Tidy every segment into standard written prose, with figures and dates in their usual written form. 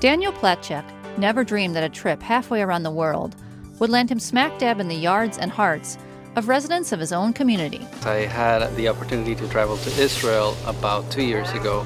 Daniel Platchek never dreamed that a trip halfway around the world would land him smack dab in the yards and hearts of residents of his own community. I had the opportunity to travel to Israel about 2 years ago.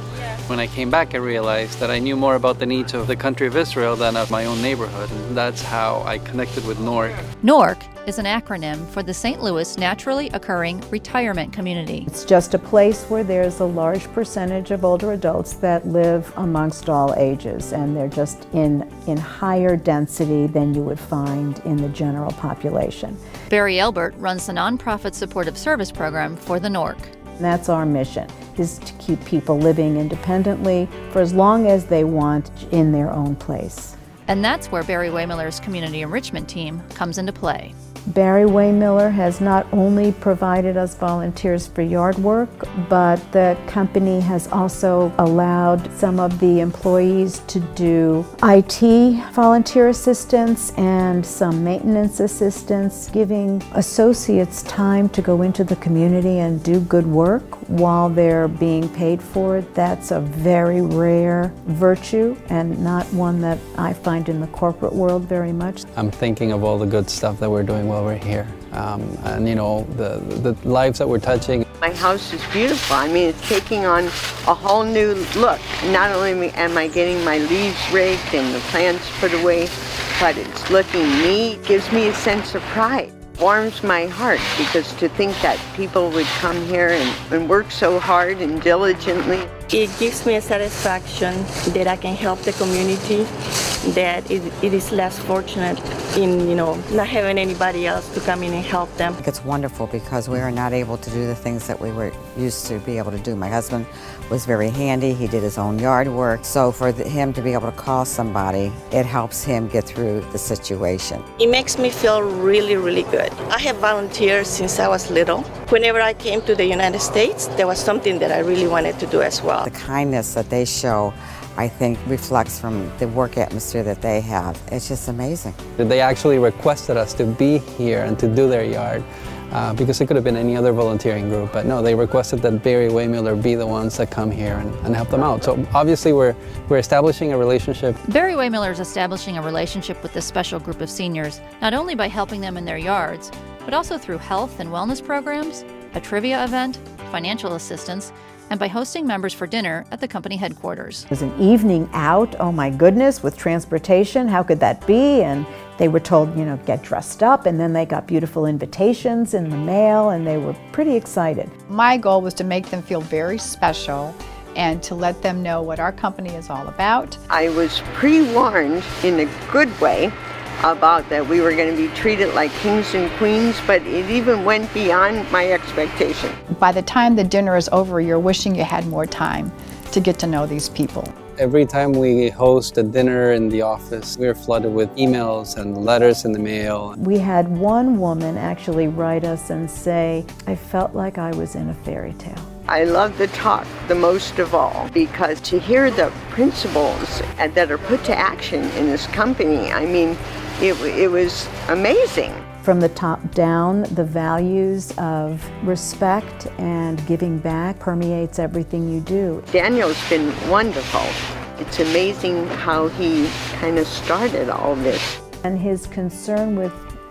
When I came back, I realized that I knew more about the needs of the country of Israel than of my own neighborhood, and that's how I connected with NORC. NORC is an acronym for the St. Louis Naturally Occurring Retirement Community. It's just a place where there's a large percentage of older adults that live amongst all ages, and they're just in higher density than you would find in the general population. Barry Elbert runs the nonprofit supportive service program for the NORC. That's our mission, is to keep people living independently for as long as they want in their own place. And that's where Barry Waymiller's community enrichment team comes into play. Barry Waymiller has not only provided us volunteers for yard work, but the company has also allowed some of the employees to do IT volunteer assistance and some maintenance assistance, giving associates time to go into the community and do good work while they're being paid for it. That's a very rare virtue and not one that I find in the corporate world very much. I'm thinking of all the good stuff that we're doing while we're here, and you know, the lives that we're touching. My house is beautiful. I mean, it's taking on a whole new look. Not only am I getting my leaves raked and the plants put away, but it's looking neat. It gives me a sense of pride. Warms my heart, because to think that people would come here and work so hard and diligently. It gives me a satisfaction that I can help the community, that it is less fortunate in, not having anybody else to come in and help them. It's wonderful because we are not able to do the things that we were used to be able to do. My husband was very handy. He did his own yard work. So for him to be able to call somebody, it helps him get through the situation. It makes me feel really, really good. I have volunteered since I was little. Whenever I came to the United States, there was something that I really wanted to do as well. The kindness that they show, I think, reflects from the work atmosphere that they have. It's just amazing. They actually requested us to be here and to do their yard because it could have been any other volunteering group, but no, they requested that Barry Waymiller be the ones that come here and help them out. So obviously we're establishing a relationship. Barry Waymiller is establishing a relationship with this special group of seniors, not only by helping them in their yards, but also through health and wellness programs, a trivia event, financial assistance, and by hosting members for dinner at the company headquarters. It was an evening out, oh my goodness, with transportation, how could that be? And they were told, get dressed up, and then they got beautiful invitations in the mail, and they were pretty excited. My goal was to make them feel very special and to let them know what our company is all about. I was pre-warned in a good way about that we were going to be treated like kings and queens, but it even went beyond my expectation. By the time the dinner is over, you're wishing you had more time to get to know these people. Every time we host a dinner in the office, we're flooded with emails and letters in the mail. We had one woman actually write us and say, I felt like I was in a fairy tale. I love the talk the most of all, because to hear the principles that are put to action in this company, I mean, it was amazing. From the top down, the values of respect and giving back permeates everything you do. Daniel's been wonderful. It's amazing how he kind of started all this. And his concern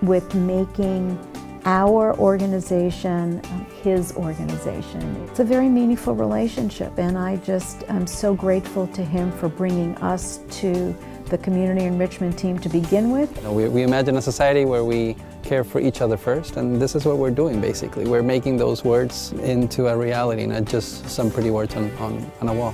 with making our organization his organization. It's a very meaningful relationship, and I'm so grateful to him for bringing us to the community enrichment team to begin with. We imagine a society where we care for each other first, and this is what we're doing basically. We're making those words into a reality, not just some pretty words on a wall.